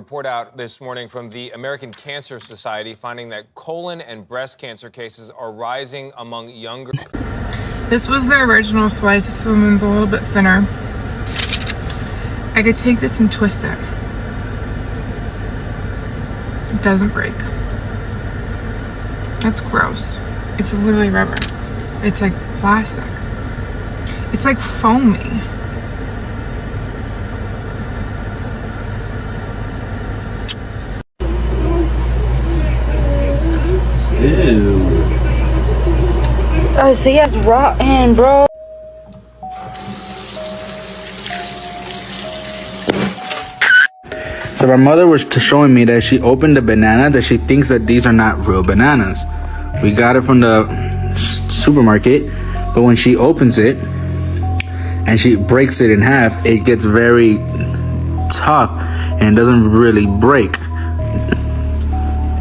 report out this morning from the American Cancer Society finding that colon and breast cancer cases are rising among younger. This was the original slice. This one's a little bit thinner. I could take this and twist it. It doesn't break. That's gross. It's literally rubber. It's like plastic. It's like foamy. Ew. I see it's rotten, bro. So my mother was showing me that she opened a banana that she thinks that these are not real bananas. We got it from the supermarket, but when she opens it and she breaks it in half, it gets very tough and doesn't really break.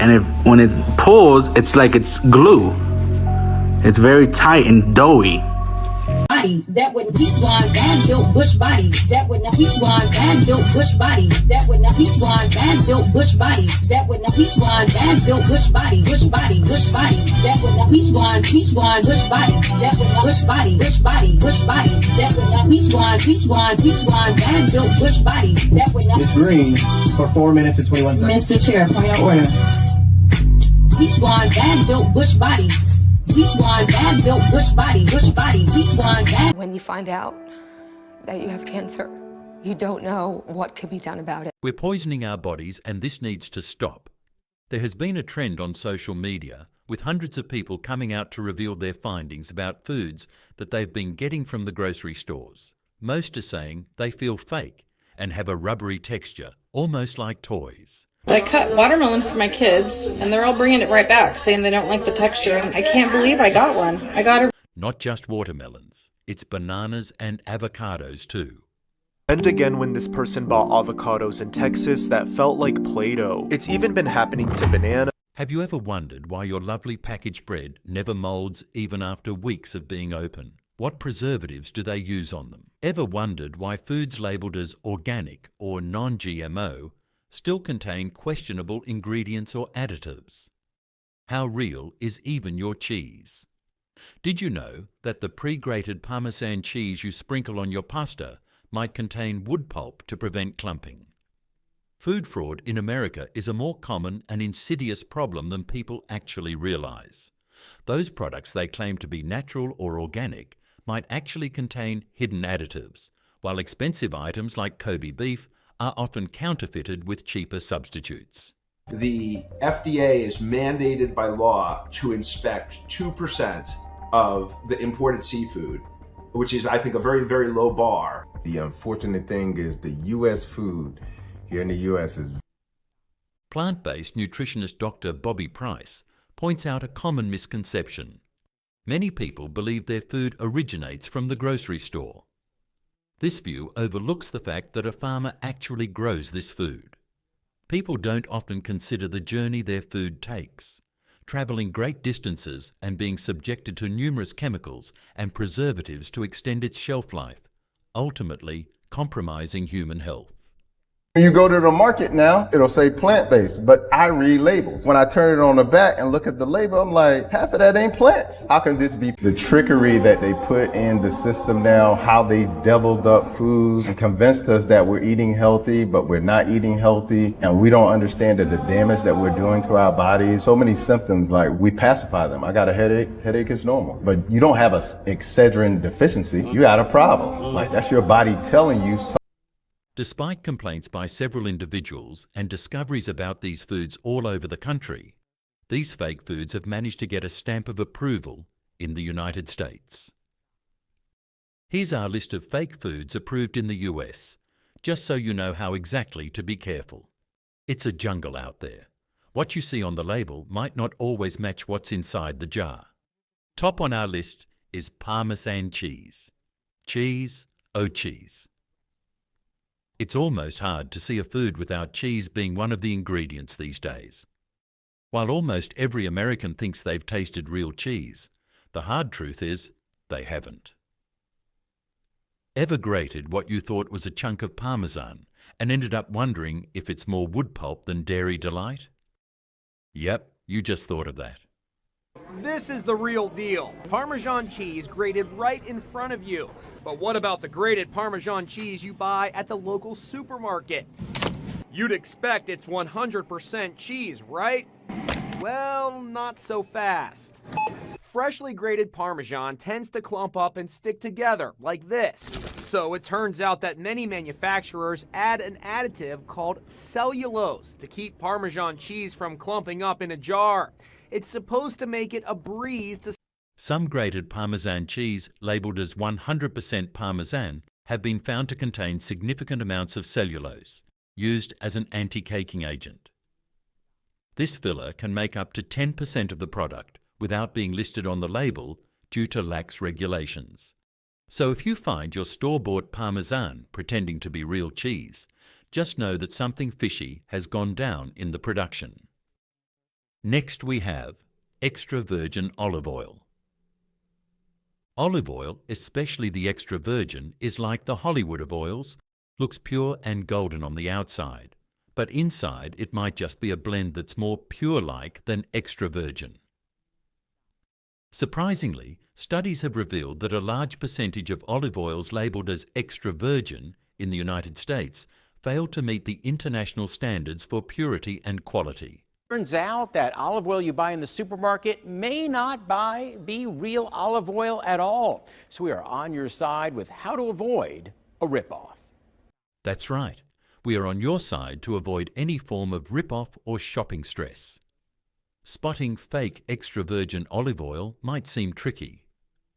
And when it pulls, it's like it's glue. It's very tight and doughy. That would not each one bad built bush body. That would not each one bad built bush body. That would not each one bad built bush body. That would not each one bad built bush body. Bush body, bush body. That would not each one bush body. That would not bush body, bush body, bush body. That would not each one bad built bush body. That would not. Ms. Green for 4 minutes and 21 seconds. Mr. Chair, point of order. Each one bad built bush body. Each one bad built bush body, each one bad. When you find out that you have cancer, you don't know what can be done about it. We're poisoning our bodies, and this needs to stop. There has been a trend on social media with hundreds of people coming out to reveal their findings about foods that they've been getting from the grocery stores. Most are saying they feel fake and have a rubbery texture, almost like toys. I cut watermelons for my kids, and they're all bringing it right back, saying they don't like the texture. And I can't believe I got one. I got a... Not just watermelons, it's bananas and avocados too. And again when this person bought avocados in Texas that felt like Play-Doh. It's even been happening to banana. Have you ever wondered why your lovely packaged bread never molds even after weeks of being open? What preservatives do they use on them? Ever wondered why foods labelled as organic or non-GMO still contain questionable ingredients or additives? How real is even your cheese? Did you know that the pre-grated parmesan cheese you sprinkle on your pasta might contain wood pulp to prevent clumping? Food fraud in America is a more common and insidious problem than people actually realize. Those products they claim to be natural or organic might actually contain hidden additives, while expensive items like Kobe beef are often counterfeited with cheaper substitutes. The FDA is mandated by law to inspect 2% of the imported seafood, which is, I think, a very, very low bar. The unfortunate thing is the U.S. food here in the U.S. is... Plant-based nutritionist Dr. Bobby Price points out a common misconception. Many people believe their food originates from the grocery store. This view overlooks the fact that a farmer actually grows this food. People don't often consider the journey their food takes, travelling great distances and being subjected to numerous chemicals and preservatives to extend its shelf life, ultimately compromising human health. When you go to the market now, it'll say plant-based, but I read labels. When I turn it on the back and look at the label, I'm like, half of that ain't plants. How can this be? The trickery that they put in the system now, how they deviled up foods and convinced us that we're eating healthy, but we're not eating healthy, and we don't understand the damage that we're doing to our bodies. So many symptoms, like we pacify them. I got a headache. Headache is normal. But you don't have a Excedrin deficiency. You got a problem. Like, that's your body telling you something. Despite complaints by several individuals and discoveries about these foods all over the country, these fake foods have managed to get a stamp of approval in the United States. Here's our list of fake foods approved in the US, just so you know how exactly to be careful. It's a jungle out there. What you see on the label might not always match what's inside the jar. Top on our list is Parmesan cheese. Cheese, oh cheese. It's almost hard to see a food without cheese being one of the ingredients these days. While almost every American thinks they've tasted real cheese, the hard truth is they haven't. Ever grated what you thought was a chunk of parmesan and ended up wondering if it's more wood pulp than dairy delight? Yep, you just thought of that. This is the real deal. Parmesan cheese grated right in front of you. But what about the grated Parmesan cheese you buy at the local supermarket? You'd expect it's 100% cheese, right? Well, not so fast. Freshly grated Parmesan tends to clump up and stick together like this. So it turns out that many manufacturers add an additive called cellulose to keep Parmesan cheese from clumping up in a jar. It's supposed to make it a breeze to... Some grated Parmesan cheese labelled as 100% Parmesan have been found to contain significant amounts of cellulose, used as an anti-caking agent. This filler can make up to 10% of the product without being listed on the label due to lax regulations. So if you find your store-bought Parmesan pretending to be real cheese, just know that something fishy has gone down in the production. Next we have extra virgin olive oil. Olive oil, especially the extra virgin, is like the Hollywood of oils, looks pure and golden on the outside, but inside it might just be a blend that's more pure-like than extra virgin. Surprisingly, studies have revealed that a large percentage of olive oils labelled as extra virgin in the United States fail to meet the international standards for purity and quality. Turns out that olive oil you buy in the supermarket may not be real olive oil at all. So we are on your side with how to avoid a ripoff. That's right. We are on your side to avoid any form of rip-off or shopping stress. Spotting fake extra virgin olive oil might seem tricky,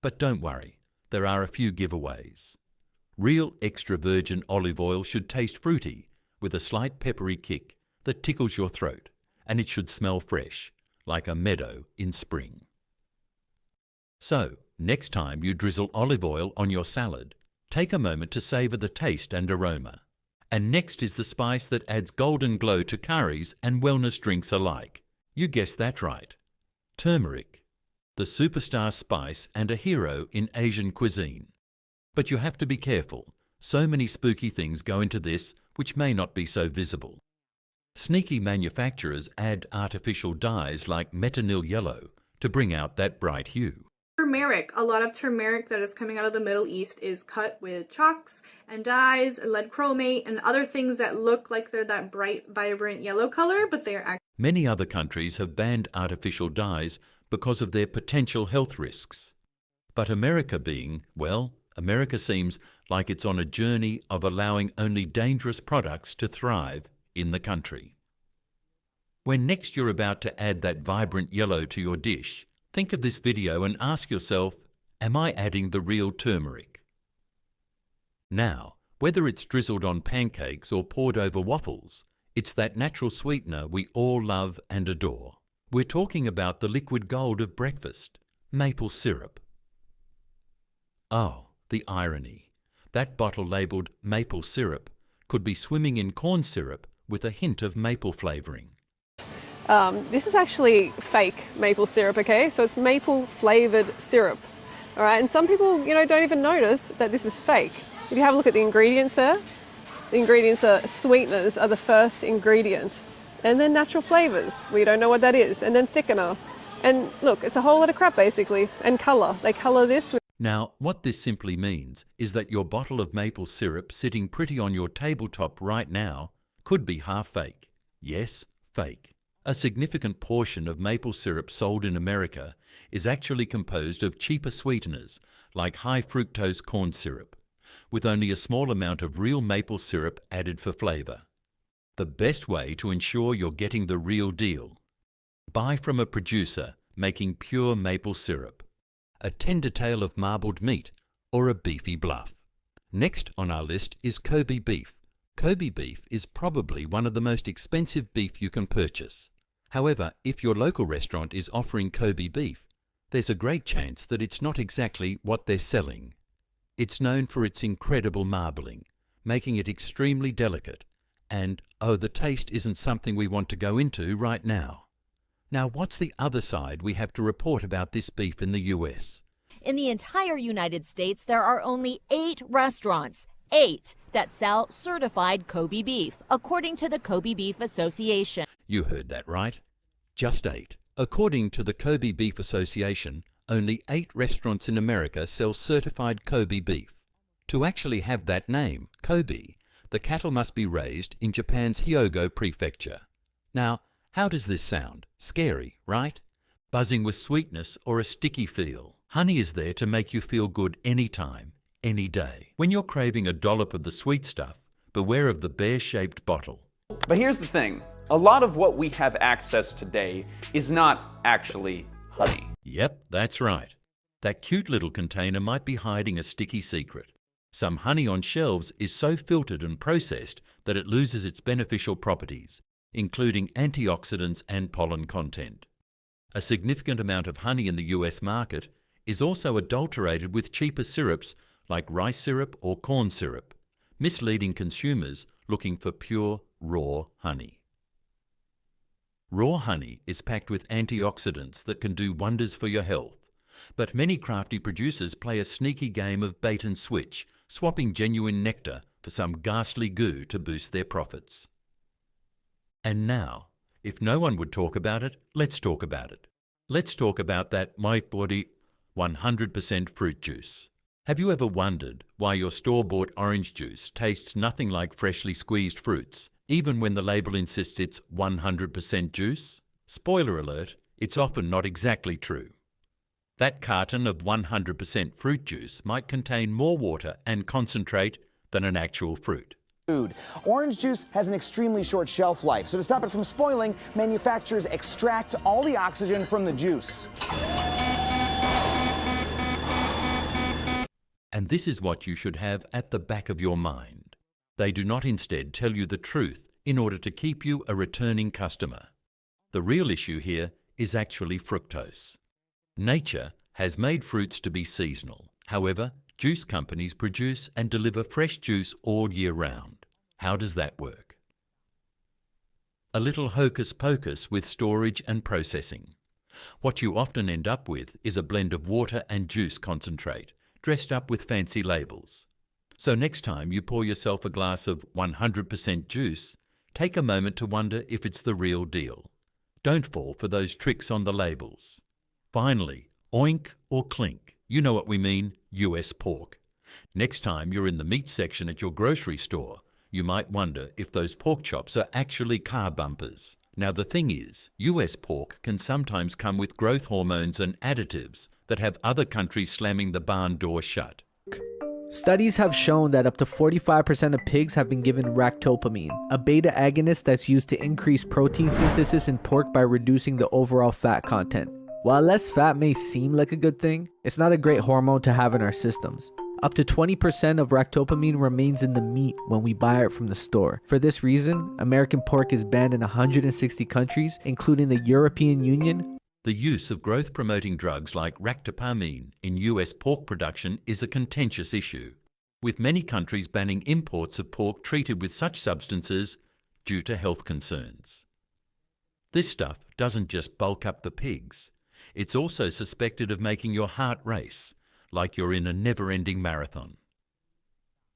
but don't worry, there are a few giveaways. Real extra virgin olive oil should taste fruity with a slight peppery kick that tickles your throat, and it should smell fresh, like a meadow in spring. So, next time you drizzle olive oil on your salad, take a moment to savour the taste and aroma. And next is the spice that adds golden glow to curries and wellness drinks alike. You guessed that right. Turmeric, the superstar spice and a hero in Asian cuisine. But you have to be careful. So many spooky things go into this which may not be so visible. Sneaky manufacturers add artificial dyes like metanil yellow to bring out that bright hue. Turmeric. A lot of turmeric that is coming out of the Middle East is cut with chalks and dyes and lead chromate and other things that look like they're that bright, vibrant yellow color, but they are actually... Many other countries have banned artificial dyes because of their potential health risks. But America America seems like it's on a journey of allowing only dangerous products to thrive in the country. When next you're about to add that vibrant yellow to your dish, think of this video and ask yourself, am I adding the real turmeric? Now, whether it's drizzled on pancakes or poured over waffles, it's that natural sweetener we all love and adore. We're talking about the liquid gold of breakfast, maple syrup. Oh, the irony. That bottle labelled maple syrup could be swimming in corn syrup with a hint of maple flavouring. This is actually fake maple syrup, okay? So it's maple flavoured syrup, all right? And some people, don't even notice that this is fake. If you have a look at the ingredients there, the ingredients are sweeteners are the first ingredient. And then natural flavours, we don't know what that is. And then thickener. And look, it's a whole lot of crap basically. And colour. They colour this with... Now, what this simply means is that your bottle of maple syrup sitting pretty on your tabletop right now could be half fake. Yes, fake. A significant portion of maple syrup sold in America is actually composed of cheaper sweeteners like high fructose corn syrup, with only a small amount of real maple syrup added for flavour. The best way to ensure you're getting the real deal: buy from a producer making pure maple syrup, a tender tail of marbled meat, or a beefy bluff. Next on our list is Kobe beef. Kobe beef is probably one of the most expensive beef you can purchase. However, if your local restaurant is offering Kobe beef, there's a great chance that it's not exactly what they're selling. It's known for its incredible marbling, making it extremely delicate, and, the taste isn't something we want to go into right now. Now, what's the other side we have to report about this beef in the US? In the entire United States, there are only 8 restaurants. 8 that sell certified Kobe beef, according to the Kobe Beef Association. You heard that right. Just 8. According to the Kobe Beef Association, only 8 restaurants in America sell certified Kobe beef. To actually have that name, Kobe, the cattle must be raised in Japan's Hyogo prefecture. Now, how does this sound? Scary, right? Buzzing with sweetness or a sticky feel. Honey is there to make you feel good anytime, any day. When you're craving a dollop of the sweet stuff, beware of the bear-shaped bottle. But here's the thing. A lot of what we have access today is not actually honey. Yep, that's right. That cute little container might be hiding a sticky secret. Some honey on shelves is so filtered and processed that it loses its beneficial properties, including antioxidants and pollen content. A significant amount of honey in the US market is also adulterated with cheaper syrups like rice syrup or corn syrup, misleading consumers looking for pure, raw honey. Raw honey is packed with antioxidants that can do wonders for your health, but many crafty producers play a sneaky game of bait and switch, swapping genuine nectar for some ghastly goo to boost their profits. And now, if no one would talk about it, let's talk about it. Let's talk about that My Body 100% fruit juice. Have you ever wondered why your store-bought orange juice tastes nothing like freshly squeezed fruits, even when the label insists it's 100% juice? Spoiler alert, it's often not exactly true. That carton of 100% fruit juice might contain more water and concentrate than an actual fruit. Food. Orange juice has an extremely short shelf life, so to stop it from spoiling, manufacturers extract all the oxygen from the juice. And this is what you should have at the back of your mind. They do not instead tell you the truth in order to keep you a returning customer. The real issue here is actually fructose. Nature has made fruits to be seasonal. However, juice companies produce and deliver fresh juice all year round. How does that work? A little hocus pocus with storage and processing. What you often end up with is a blend of water and juice concentrate, dressed up with fancy labels. So next time you pour yourself a glass of 100% juice, take a moment to wonder if it's the real deal. Don't fall for those tricks on the labels. Finally, oink or clink. You know what we mean, US pork. Next time you're in the meat section at your grocery store, you might wonder if those pork chops are actually car bumpers. Now the thing is, US pork can sometimes come with growth hormones and additives that have other countries slamming the barn door shut. Studies have shown that up to 45% of pigs have been given ractopamine, a beta agonist that's used to increase protein synthesis in pork by reducing the overall fat content. While less fat may seem like a good thing, it's not a great hormone to have in our systems. Up to 20% of ractopamine remains in the meat when we buy it from the store. For this reason, American pork is banned in 160 countries, including the European Union. The use of growth-promoting drugs like ractopamine in US pork production is a contentious issue, with many countries banning imports of pork treated with such substances due to health concerns. This stuff doesn't just bulk up the pigs. It's also suspected of making your heart race, like you're in a never-ending marathon.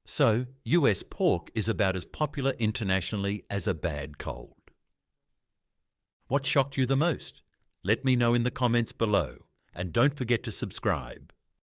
So, US pork is about as popular internationally as a bad cold. What shocked you the most? Let me know in the comments below, and don't forget to subscribe.